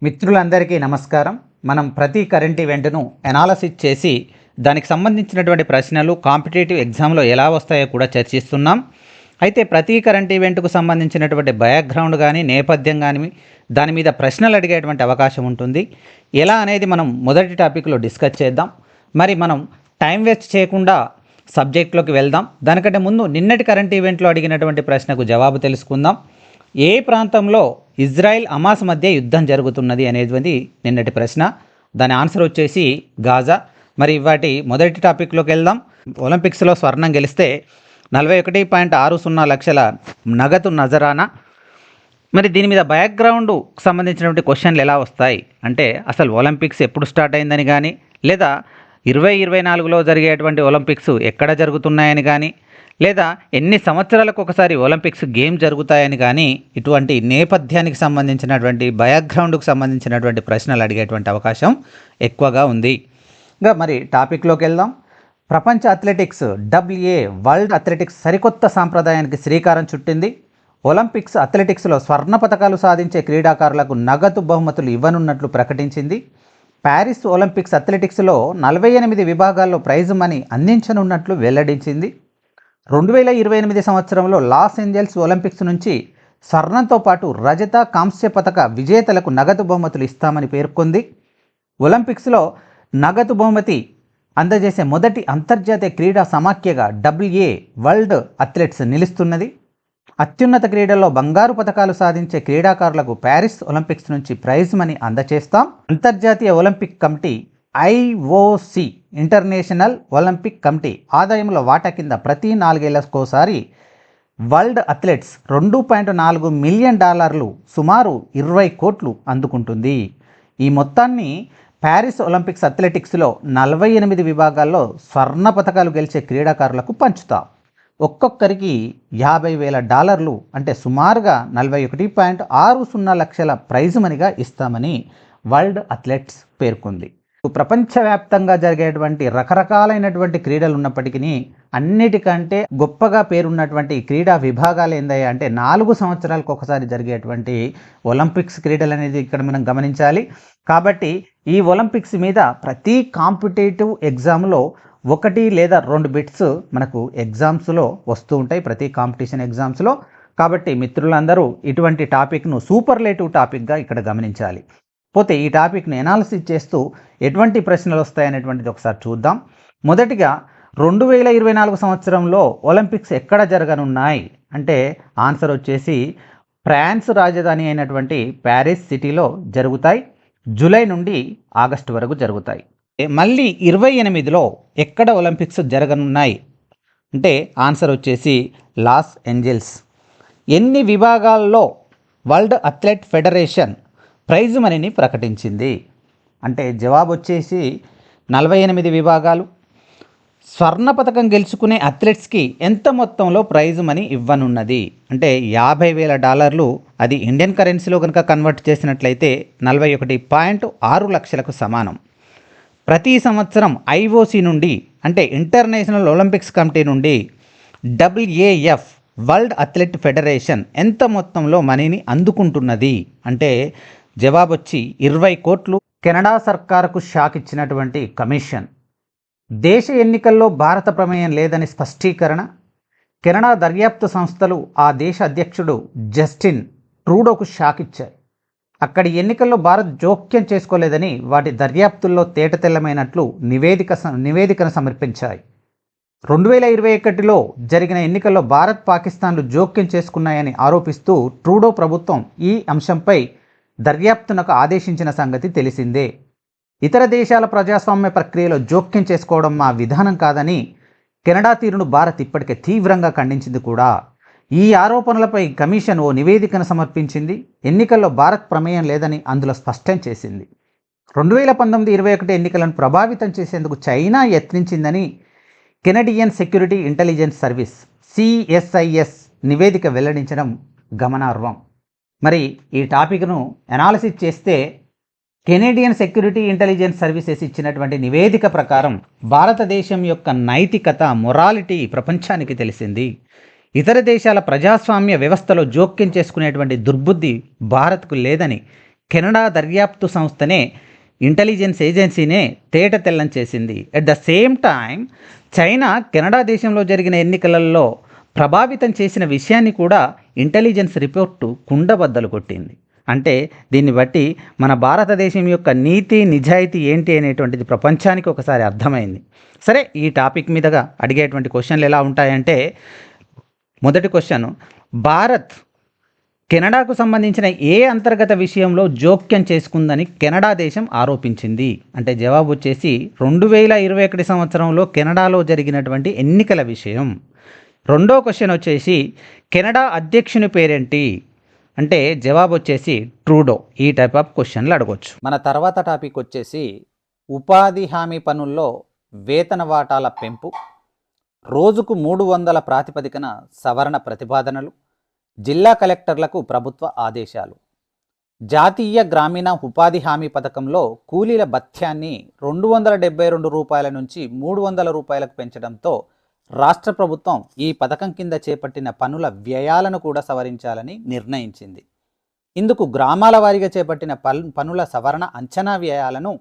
మిత్రులందరికీ నమస్కారం. మనం ప్రతి కరెంట్ ఈవెంట్‌ను అనాలిసిస్ చేసి దానికి సంబంధించినటువంటి ప్రశ్నలు కాంపిటీటివ్ ఎగ్జామ్‌లో ఎలా వస్తాయో కూడా చర్చిస్తున్నాం. అయితే ప్రతి కరెంట్ ఈవెంట్‌కు సంబంధించినటువంటి బ్యాక్‌గ్రౌండ్ గాని, నేపథ్యం గాని దాని మీద ప్రశ్నలు అడిగేటువంటి అవకాశం ఉంటుంది. ఎలా అనేది మనం మొదటి టాపిక్‌లో డిస్కస్ చేద్దాం. మరి మనం టైం వేస్ట్ చేయకుండా సబ్జెక్ట్‌లోకి వెళ్దాం. దానికంటే ముందు నిన్నటి కరెంట్ ఈవెంట్‌లో అడిగినటువంటి ప్రశ్నకు జవాబు తెలుసుకుందాం. ఏ ప్రాంతంలో ఇజ్రాయెల్ హమాస్ మధ్య యుద్ధం జరుగుతున్నది అనేది నిన్నటి ప్రశ్న. దాని ఆన్సర్ వచ్చేసి గాజా. మరి వాటి మొదటి టాపిక్లోకి వెళ్దాం. ఒలింపిక్స్లో స్వర్ణం గెలిస్తే 41.60 లక్షల నగదు నజరానా. మరి దీని మీద బ్యాక్గ్రౌండ్కు సంబంధించినటువంటి క్వశ్చన్లు ఎలా వస్తాయి అంటే, అసలు ఒలింపిక్స్ ఎప్పుడు స్టార్ట్ అయిందని కానీ, లేదా 2024లో జరిగేటువంటి ఒలింపిక్స్ ఎక్కడ జరుగుతున్నాయని కానీ, లేదా ఎన్ని సంవత్సరాలకు ఒకసారి ఒలింపిక్స్ గేమ్ జరుగుతాయని కానీ, ఇటువంటి నేపథ్యానికి సంబంధించినటువంటి బ్యాక్గ్రౌండ్కు సంబంధించినటువంటి ప్రశ్నలు అడిగేటువంటి అవకాశం ఎక్కువగా ఉంది. ఇంకా మరి టాపిక్లోకి వెళ్దాం. ప్రపంచ అథ్లెటిక్స్ WA వరల్డ్ అథ్లెటిక్స్ సరికొత్త సాంప్రదాయానికి శ్రీకారం చుట్టింది. ఒలింపిక్స్ అథ్లెటిక్స్లో స్వర్ణ పతకాలు సాధించే క్రీడాకారులకు నగదు బహుమతులు ఇవ్వనున్నట్లు ప్రకటించింది. ప్యారిస్ ఒలింపిక్స్ అథ్లెటిక్స్లో 48 విభాగాల్లో ప్రైజ్ మనీ అందించనున్నట్లు వెల్లడించింది. 2028 సంవత్సరంలో లాస్ ఏంజల్స్ ఒలింపిక్స్ నుంచి స్వర్ణంతో పాటు రజత, కాంస్య పతక విజేతలకు నగదు బహుమతులు ఇస్తామని పేర్కొంది. ఒలింపిక్స్లో నగదు బహుమతి అందజేసే మొదటి అంతర్జాతీయ క్రీడా సమాఖ్యగా WA వరల్డ్ అథ్లెట్స్ నిలుస్తున్నది. అత్యున్నత క్రీడల్లో బంగారు పతకాలు సాధించే క్రీడాకారులకు ప్యారిస్ ఒలింపిక్స్ నుంచి ప్రైజ్ మనీ అందజేస్తాం. అంతర్జాతీయ Olympic committee IOC international Olympic committee ఆదాయంలో వాటా కింద ప్రతి 4 ఏళ్లకోసారి వరల్డ్ అథ్లెట్స్ $2.4 మిలియన్ సుమారు 20 కోట్లు అందుకుంటుంది. ఈ మొత్తాన్ని ప్యారిస్ ఒలింపిక్స్ అథ్లెటిక్స్లో 48 విభాగాల్లో స్వర్ణ పతకాలు గెలిచే క్రీడాకారులకు పంచుతాం. ఒక్కొక్కరికి $50,000 అంటే సుమారుగా 41.60 లక్షల ప్రైజ్ మనీగా ఇస్తామని వరల్డ్ అథ్లెట్స్ పేర్కొంది. ప్రపంచవ్యాప్తంగా జరిగేటువంటి రకరకాలైనటువంటి క్రీడలు ఉన్నప్పటికీ అన్నిటికంటే గొప్పగా పేరున్నటువంటి క్రీడా విభాగాలు ఏందయ్యా అంటే 4 సంవత్సరాలకు ఒకసారి జరిగేటువంటి ఒలింపిక్స్ క్రీడలు అనేది ఇక్కడ మనం గమనించాలి. కాబట్టి ఈ ఒలింపిక్స్ మీద ప్రతి కాంపిటేటివ్ ఎగ్జామ్లో 1 లేదా 2 బిట్స్ మనకు ఎగ్జామ్స్లో వస్తూ ఉంటాయి, ప్రతి కాంపిటీషన్ ఎగ్జామ్స్లో. కాబట్టి మిత్రులందరూ ఇటువంటి టాపిక్ను సూపర్లేటివ్ టాపిక్గా ఇక్కడ గమనించాలి. పోతే ఈ టాపిక్ను ఎనాలిసిస్ చేస్తూ ఎటువంటి ప్రశ్నలు వస్తాయనేటువంటిది ఒకసారి చూద్దాం. మొదటిగా 2024 సంవత్సరంలో ఒలింపిక్స్ ఎక్కడ జరగనున్నాయి అంటే ఆన్సర్ వచ్చేసి ఫ్రాన్స్ రాజధాని అయినటువంటి ప్యారిస్ సిటీలో జరుగుతాయి. జూలై నుండి ఆగస్టు వరకు జరుగుతాయి. మళ్ళీ 28లో ఎక్కడ ఒలింపిక్స్ జరగనున్నాయి అంటే ఆన్సర్ వచ్చేసి లాస్ ఏంజల్స్. ఎన్ని విభాగాల్లో వరల్డ్ అథ్లెట్ ఫెడరేషన్ ప్రైజ్ మనీని ప్రకటించింది అంటే జవాబు వచ్చేసి 48 విభాగాలు. స్వర్ణ పథకం గెలుచుకునే అథ్లెట్స్కి ఎంత మొత్తంలో ప్రైజ్ మనీ ఇవ్వనున్నది అంటే $50,000. అది ఇండియన్ కరెన్సీలో కనుక కన్వర్ట్ చేసినట్లయితే 41.6 లక్షలకు సమానం. ప్రతి సంవత్సరం IOC నుండి అంటే ఇంటర్నేషనల్ ఒలింపిక్స్ కమిటీ నుండి WAF వరల్డ్ అథ్లెట్ ఫెడరేషన్ ఎంత మొత్తంలో మనీని అందుకుంటున్నది అంటే జవాబు వచ్చి 20 కోట్లు. కెనడా సర్కారుకు షాక్ ఇచ్చినటువంటి కమిషన్. దేశ ఎన్నికల్లో భారత ప్రమేయం లేదని స్పష్టీకరణ. కెనడా దర్యాప్తు సంస్థలు ఆ దేశ అధ్యక్షుడు జస్టిన్ ట్రూడోకు షాక్ ఇచ్చాయి. అక్కడి ఎన్నికల్లో భారత్ జోక్యం చేసుకోలేదని వాటి దర్యాప్తుల్లో తేటతెల్లమైనట్లు నివేదికను సమర్పించాయి. 2021లో జరిగిన ఎన్నికల్లో భారత్, పాకిస్తాన్లు జోక్యం చేసుకున్నాయని ఆరోపిస్తూ ట్రూడో ప్రభుత్వం ఈ అంశంపై దర్యాప్తునకు ఆదేశించిన సంగతి తెలిసిందే. ఇతర దేశాల ప్రజాస్వామ్య ప్రక్రియలో జోక్యం చేసుకోవడం మా విధానం కాదని కెనడా తీరును భారత్ ఇప్పటికే తీవ్రంగా ఖండించింది కూడా. ఈ ఆరోపణలపై కమిషన్ ఓ నివేదికను సమర్పించింది. ఎన్నికల్లో భారత్ ప్రమేయం లేదని అందులో స్పష్టం చేసింది. 2019-21 ఎన్నికలను ప్రభావితం చేసేందుకు చైనా యత్నించిందని Canadian security intelligence service CSIS నివేదిక వెల్లడించడం గమనార్హం. మరి ఈ టాపిక్ను అనాలిసిస్ చేస్తే కెనడియన్ సెక్యూరిటీ ఇంటెలిజెన్స్ సర్వీసెస్ ఇచ్చినటువంటి నివేదిక ప్రకారం భారతదేశం యొక్క నైతికత, మొరాలిటీ ప్రపంచానికి తెలిసింది. ఇతర దేశాల ప్రజాస్వామ్య వ్యవస్థలో జోక్యం చేసుకునేటువంటి దుర్బుద్ధి భారత్కు లేదని కెనడా దర్యాప్తు సంస్థనే, ఇంటెలిజెన్స్ ఏజెన్సీనే తేట తెల్లం చేసింది. At the same time China Canada దేశంలో జరిగిన ఎన్నికలలో ప్రభావితం చేసిన విషయాన్ని కూడా ఇంటెలిజెన్స్ రిపోర్టు కుండబద్దలు కొట్టింది. అంటే దీన్ని బట్టి మన భారతదేశం యొక్క నీతి నిజాయితీ ఏంటి అనేటువంటిది ప్రపంచానికి ఒకసారి అర్థమైంది. సరే, ఈ టాపిక్ మీదగా అడిగేటువంటి క్వశ్చన్లు ఎలా ఉంటాయంటే, మొదటి క్వశ్చన్, భారత్ కెనడాకు సంబంధించిన ఏ అంతర్గత విషయంలో జోక్యం చేసుకుందని కెనడా దేశం ఆరోపించింది? అంటే జవాబు వచ్చేసి 2021 సంవత్సరంలో కెనడాలో జరిగినటువంటి ఎన్నికల విషయం. రెండో క్వశ్చన్ వచ్చేసి, కెనడా అధ్యక్షుని పేరేంటి? అంటే జవాబు వచ్చేసి ట్రూడో. ఈ టైప్ ఆఫ్ క్వశ్చన్లు అడగొచ్చు. మన తర్వాత టాపిక్ వచ్చేసి ఉపాధి హామీ పనుల్లో వేతన వాటాల పెంపు, రోజుకు 300 ప్రాతిపదికన సవరణ ప్రతిపాదనలు, జిల్లా కలెక్టర్లకు ప్రభుత్వ ఆదేశాలు. జాతీయ గ్రామీణ ఉపాధి హామీ పథకంలో కూలీల భత్యాన్ని 272 రూపాయల నుంచి 300 రూపాయలకు పెంచడంతో రాష్ట్ర ప్రభుత్వం ఈ పథకం కింద చేపట్టిన పనుల వ్యయాలను కూడా సవరించాలని నిర్ణయించింది. ఇందుకు గ్రామాల వారీగా చేపట్టిన పనుల సవరణ అంచనా వ్యయాలను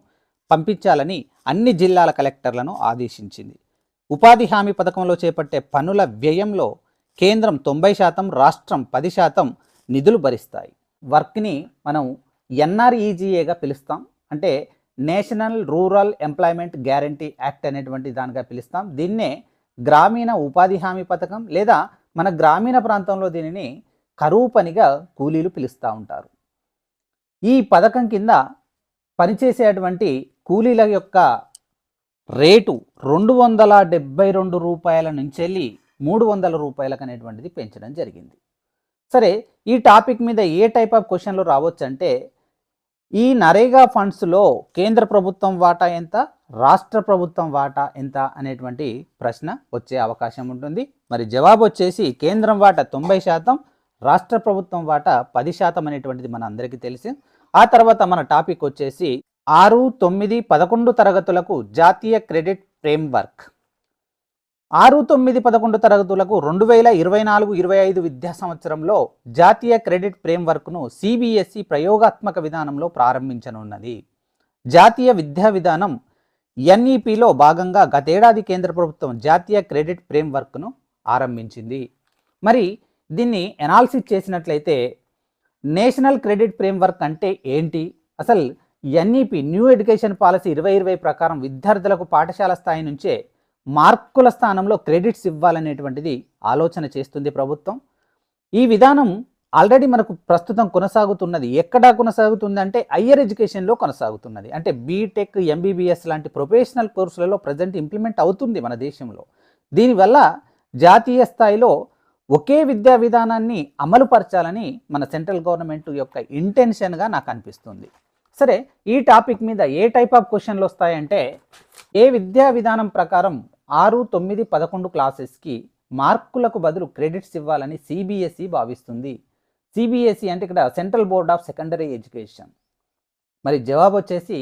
పంపించాలని అన్ని జిల్లాల కలెక్టర్లను ఆదేశించింది. ఉపాధి హామీ పథకంలో చేపట్టే పనుల వ్యయంలో కేంద్రం 90%, రాష్ట్రం 10% నిధులు భరిస్తాయి. వర్క్ని మనం ఎన్ఆర్ఈజీఏగా పిలుస్తాం. అంటే national rural employment guarantee act అనేటువంటి దానిగా పిలుస్తాం. దీన్నే గ్రామీణ ఉపాధి హామీ పథకం, లేదా మన గ్రామీణ ప్రాంతంలో దీనిని కరువు పనిగా కూలీలు పిలుస్తూ ఉంటారు. ఈ పథకం కింద పనిచేసేటువంటి కూలీల యొక్క రేటు 272 రూపాయల నుంచి వెళ్ళి 300 రూపాయలకు అనేటువంటిది పెంచడం జరిగింది. సరే, ఈ టాపిక్ మీద ఏ టైప్ ఆఫ్ క్వశ్చన్లు రావచ్చు అంటే, ఈ నరేగా ఫండ్స్లో కేంద్ర ప్రభుత్వం వాటా ఎంత, రాష్ట్ర ప్రభుత్వం వాటా ఎంత అనేటువంటి ప్రశ్న వచ్చే అవకాశం ఉంటుంది. మరి జవాబు వచ్చేసి కేంద్రం వాటా 90%, రాష్ట్ర ప్రభుత్వం వాటా 10% అనేటువంటిది మన అందరికీ తెలుసు. ఆ తర్వాత మన టాపిక్ వచ్చేసి 6, 9, 11 తరగతులకు జాతీయ క్రెడిట్ ఫ్రేమ్వర్క్. 6, 9, 11 తరగతులకు 2024-25 విద్యా సంవత్సరంలో జాతీయ క్రెడిట్ ఫ్రేమ్వర్క్ను సిబిఎస్ఈ ప్రయోగాత్మక విధానంలో ప్రారంభించనున్నది. జాతీయ విద్యా విధానం ఎన్ఈపిలో భాగంగా గతేడాది కేంద్ర ప్రభుత్వం జాతీయ క్రెడిట్ ఫ్రేమ్వర్క్ను ఆరంభించింది. మరి దీన్ని ఎనాలిసిస్ చేసినట్లయితే నేషనల్ క్రెడిట్ ఫ్రేమ్వర్క్ అంటే ఏంటి, అసలు ఎన్ఈపి న్యూ ఎడ్యుకేషన్ పాలసీ 2020 ప్రకారం విద్యార్థులకు పాఠశాల స్థాయి నుంచే మార్కుల స్థానంలో క్రెడిట్స్ ఇవ్వాలనేటువంటిది ఆలోచన చేస్తుంది ప్రభుత్వం. ఈ విధానం ఆల్రెడీ మనకు ప్రస్తుతం కొనసాగుతున్నది. ఎక్కడా కొనసాగుతుంది అంటే హయ్యర్ ఎడ్యుకేషన్లో కొనసాగుతున్నది. అంటే బీటెక్, ఎంబీబీఎస్ లాంటి ప్రొఫెషనల్ కోర్సులలో ప్రజెంట్ ఇంప్లిమెంట్ అవుతుంది మన దేశంలో. దీనివల్ల జాతీయ స్థాయిలో ఒకే విద్యా విధానాన్ని అమలుపరచాలని మన సెంట్రల్ గవర్నమెంట్ యొక్క ఇంటెన్షన్గా నాకు అనిపిస్తుంది. సరే, ఈ టాపిక్ మీద ఏ టైప్ ఆఫ్ క్వశ్చన్లు వస్తాయంటే, ఏ విద్యా విధానం ప్రకారం 6, 9, 11 క్లాసెస్కి మార్కులకు బదులు క్రెడిట్స్ ఇవ్వాలని సిబిఎస్ఈ భావిస్తుంది? సిబిఎస్ఈ అంటే ఇక్కడ central board of secondary education. మరి జవాబు వచ్చేసి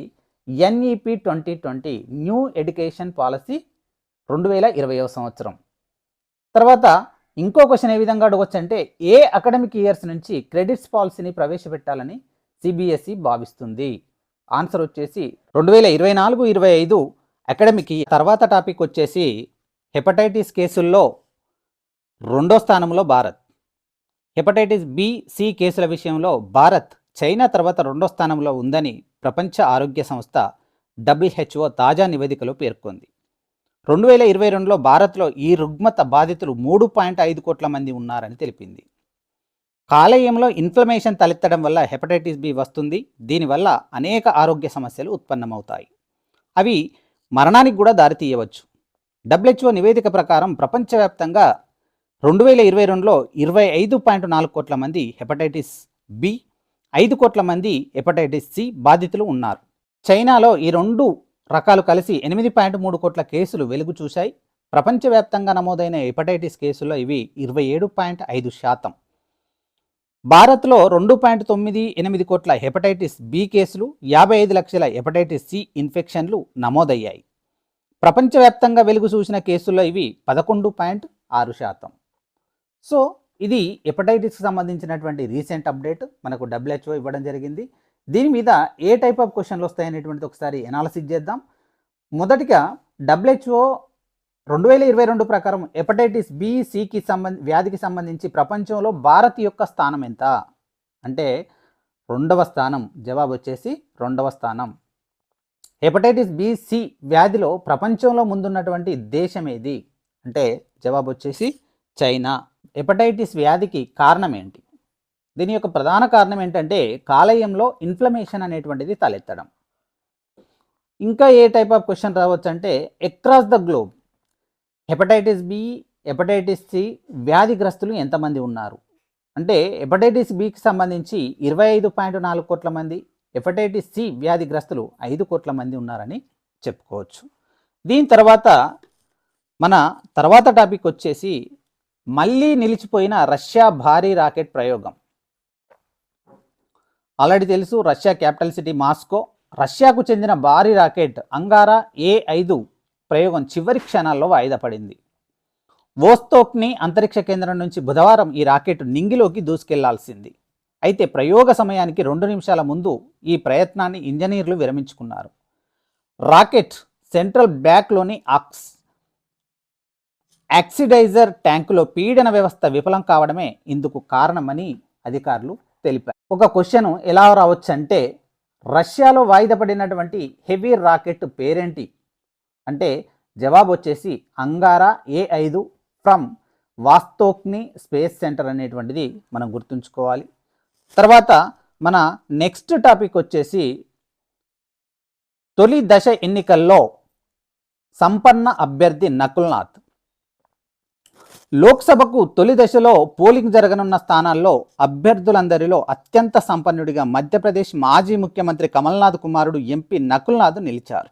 ఎన్ఈపి 2020 న్యూ ఎడ్యుకేషన్ పాలసీ 2020వ సంవత్సరం. తర్వాత ఇంకో క్వశ్చన్ ఏ విధంగా అడగవచ్చు అంటే, ఏ అకాడమిక్ ఇయర్స్ నుంచి క్రెడిట్స్ పాలసీని ప్రవేశపెట్టాలని సిబిఎస్ఈ భావిస్తుంది? ఆన్సర్ వచ్చేసి 2024-25 అకాడమిక్. తర్వాత టాపిక్ వచ్చేసి హెపటైటిస్ కేసుల్లో 2వ స్థానంలో భారత్. హెపటైటిస్ బి, సి కేసుల విషయంలో భారత్ చైనా తర్వాత 2వ స్థానంలో ఉందని ప్రపంచ ఆరోగ్య సంస్థ WHO తాజా నివేదికలో పేర్కొంది. 2022లో భారత్లో ఈ రుగ్మత బాధితులు 3.5 కోట్ల మంది ఉన్నారని తెలిపింది. కాలేయంలో ఇన్ఫ్లమేషన్ తలెత్తడం వల్ల హెపటైటిస్ బి వస్తుంది. దీనివల్ల అనేక ఆరోగ్య సమస్యలు ఉత్పన్నమవుతాయి. అవి మరణానికి కూడా దారితీయవచ్చు. WHO నివేదిక ప్రకారం ప్రపంచవ్యాప్తంగా 2022లో 25.4 కోట్ల మంది హెపటైటిస్ బి, 5 కోట్ల మంది హెపటైటిస్ సి బాధితులు ఉన్నారు. చైనాలో ఈ 2 రకాలు కలిసి 8.3 కోట్ల కేసులు వెలుగు చూశాయి. ప్రపంచవ్యాప్తంగా నమోదైన హెపటైటిస్ కేసుల్లో ఇవి 27.5%. భారత్లో 2.98 కోట్ల హెపటైటిస్ బి కేసులు, 55 లక్షల హెపటైటిస్ సి ఇన్ఫెక్షన్లు నమోదయ్యాయి. ప్రపంచవ్యాప్తంగా వెలుగు చూసిన కేసుల్లో ఇవి 11.6%. సో ఇది హెపటైటిస్కి సంబంధించినటువంటి రీసెంట్ అప్డేట్ మనకు WHO ఇవ్వడం జరిగింది. దీని మీద ఏ టైప్ ఆఫ్ క్వశ్చన్లు వస్తాయనేటువంటిది ఒకసారి ఎనాలిసిస్ చేద్దాం. మొదటిగా WHO 2022 ప్రకారం హెపటైటిస్ బి సికి వ్యాధికి సంబంధించి ప్రపంచంలో భారత్ యొక్క స్థానం ఎంత అంటే 2వ స్థానం. జవాబు వచ్చేసి 2వ స్థానం. హెపటైటిస్ బి సి వ్యాధిలో ప్రపంచంలో ముందున్నటువంటి దేశం ఏది అంటే జవాబు వచ్చేసి చైనా. హెపటైటిస్ వ్యాధికి కారణం ఏంటి? దీని యొక్క ప్రధాన కారణం ఏంటంటే కాలేయంలో ఇన్ఫ్లమేషన్ అనేటువంటిది తలెత్తడం. ఇంకా ఏ టైప్ ఆఫ్ క్వశ్చన్ రావచ్చు అంటే across the globe hepatitis B hepatitis C వ్యాధిగ్రస్తులు ఎంతమంది ఉన్నారు అంటే హెపటైటిస్ బికి సంబంధించి 25.4 కోట్ల మంది, హెపటైటిస్ సి వ్యాధిగ్రస్తులు 5 కోట్ల మంది ఉన్నారని చెప్పుకోవచ్చు. దీని తర్వాత మన తర్వాత టాపిక్ వచ్చేసి మళ్ళీ నిలిచిపోయిన రష్యా భారీ రాకెట్ ప్రయోగం. ఆల్రెడీ తెలుసు, రష్యా క్యాపిటల్ సిటీ మాస్కో. రష్యాకు చెందిన భారీ రాకెట్ అంగారా A5 ప్రయోగం చివరి క్షణాల్లో వాయిదా పడింది. వోస్తోక్ని అంతరిక్ష కేంద్రం నుంచి బుధవారం ఈ రాకెట్ నింగిలోకి దూసుకెళ్లాల్సింది. అయితే ప్రయోగ సమయానికి 2 నిమిషాల ముందు ఈ ప్రయత్నాన్ని ఇంజనీర్లు విరమించుకున్నారు. రాకెట్ సెంట్రల్ బ్యాక్లోని ఆక్సిడైజర్ ట్యాంకులో పీడన వ్యవస్థ విఫలం కావడమే ఇందుకు కారణమని అధికారులు తెలిపారు. ఒక క్వశ్చన్ ఎలా రావచ్చు అంటే రష్యాలో వాయిదా పడినటువంటి హెవీ రాకెట్ పేరేంటి అంటే జవాబు వచ్చేసి Angara A5 from వాస్తోక్ని space centre అనేటువంటిది మనం గుర్తుంచుకోవాలి. తర్వాత మన నెక్స్ట్ టాపిక్ వచ్చేసి తొలి దశ ఎన్నికల్లో సంపన్న అభ్యర్థి నకుల్నాథ్. లోక్సభకు తొలి దశలో పోలింగ్ జరగనున్న స్థానాల్లో అభ్యర్థులందరిలో అత్యంత సంపన్నుడిగా మధ్యప్రదేశ్ మాజీ ముఖ్యమంత్రి కమల్నాథ్ కుమారుడు ఎంపీ నకుల్నాథ్ నిలిచారు.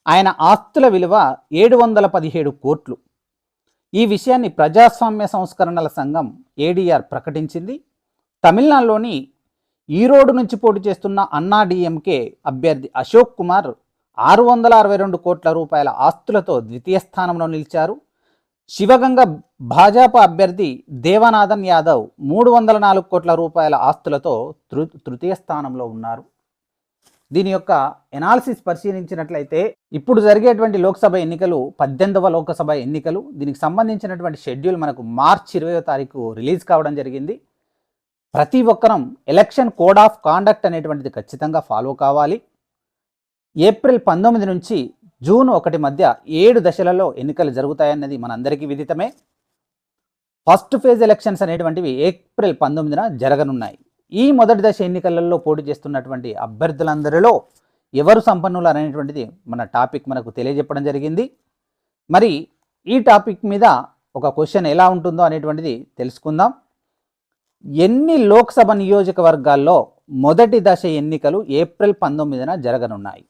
ఆయన ఆస్తుల విలువ 717 కోట్లు. ఈ విషయాన్ని ప్రజాస్వామ్య సంస్కరణల సంఘం ADR ప్రకటించింది. తమిళనాడులోని ఈరోడు నుంచి పోటీ చేస్తున్న అన్నాడీఎంకే అభ్యర్థి అశోక్ కుమార్ 662 కోట్ల రూపాయల ఆస్తులతో ద్వితీయ స్థానంలో నిలిచారు. శివగంగ భాజపా అభ్యర్థి దేవనాథన్ యాదవ్ 304 కోట్ల రూపాయల ఆస్తులతో తృతీయ స్థానంలో ఉన్నారు. దీని యొక్క ఎనాలిసిస్ పరిశీలించినట్లయితే ఇప్పుడు జరిగేటువంటి లోక్సభ ఎన్నికలు 18వ లోక్సభ ఎన్నికలు. దీనికి సంబంధించినటువంటి షెడ్యూల్ మనకు మార్చి 20వ తారీఖు రిలీజ్ కావడం జరిగింది. ప్రతి ఒక్కరం ఎలక్షన్ కోడ్ ఆఫ్ కాండక్ట్ అనేటువంటిది ఖచ్చితంగా ఫాలో కావాలి. ఏప్రిల్ 19 నుంచి జూన్ 1 మధ్య 7 దశలలో ఎన్నికలు జరుగుతాయన్నది మనందరికీ విదితమే. ఫస్ట్ ఫేజ్ ఎలక్షన్స్ అనేటువంటివి ఏప్రిల్ 19న జరగనున్నాయి. ఈ మొదటి దశ ఎన్నికలలో పోటీ చేస్తున్నటువంటి అభ్యర్థులందరిలో ఎవరు సంపన్నులు అనేటువంటిది మన టాపిక్ మనకు తెలియజెప్పడం జరిగింది. మరి ఈ టాపిక్ మీద ఒక క్వశ్చన్ ఎలా ఉంటుందో అనేటువంటిది తెలుసుకుందాం. ఎన్ని లోక్సభ నియోజకవర్గాల్లో మొదటి దశ ఎన్నికలు ఏప్రిల్ 19న జరగనున్నాయి?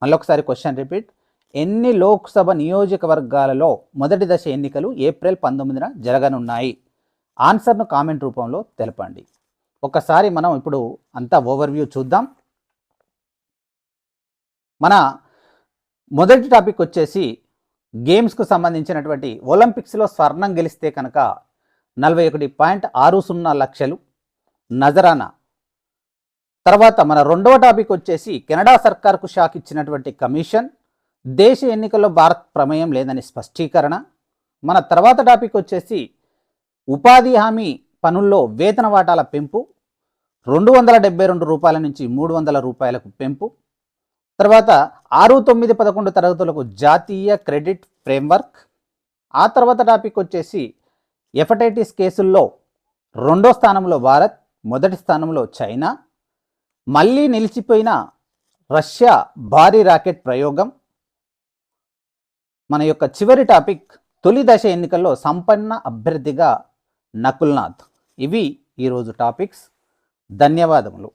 మళ్ళొకసారి క్వశ్చన్ రిపీట్. ఎన్ని లోక్సభ నియోజకవర్గాలలో మొదటి దశ ఎన్నికలు ఏప్రిల్ 19న జరగనున్నాయి? ఆన్సర్ను కామెంట్ రూపంలో తెలపండి. ఒకసారి మనం ఇప్పుడు అంతా ఓవర్వ్యూ చూద్దాం. మన మొదటి టాపిక్ వచ్చేసి గేమ్స్కు సంబంధించినటువంటి ఒలింపిక్స్లో స్వర్ణం గెలిస్తే కనుక 41.60 లక్షలు నజరానా. తర్వాత మన రెండవ టాపిక్ వచ్చేసి కెనడా సర్కార్కు షాక్ ఇచ్చినటువంటి కమిషన్, దేశ ఎన్నికల్లో భారత్ ప్రమేయం లేదని స్పష్టీకరణ. మన తర్వాత టాపిక్ వచ్చేసి ఉపాధి హామీ పనుల్లో వేతన వాటాల పెంపు 272 రూపాయల నుంచి 300 రూపాయలకు పెంపు. తర్వాత 6, 9, 11 తరగతులకు జాతీయ క్రెడిట్ ఫ్రేమ్వర్క్. ఆ తర్వాత టాపిక్ వచ్చేసి హెపటైటిస్ కేసుల్లో 2వ స్థానంలో భారత్, మొదటి స్థానంలో చైనా. మళ్ళీ నిలిచిపోయిన రష్యా భారీ రాకెట్ ప్రయోగం. మన యొక్క చివరి టాపిక్ తొలి దశ ఎన్నికల్లో సంపన్న అభ్యర్థిగా నకుల్నాథ్. ఇవి ఈరోజు టాపిక్స్. ధన్యవాదములు.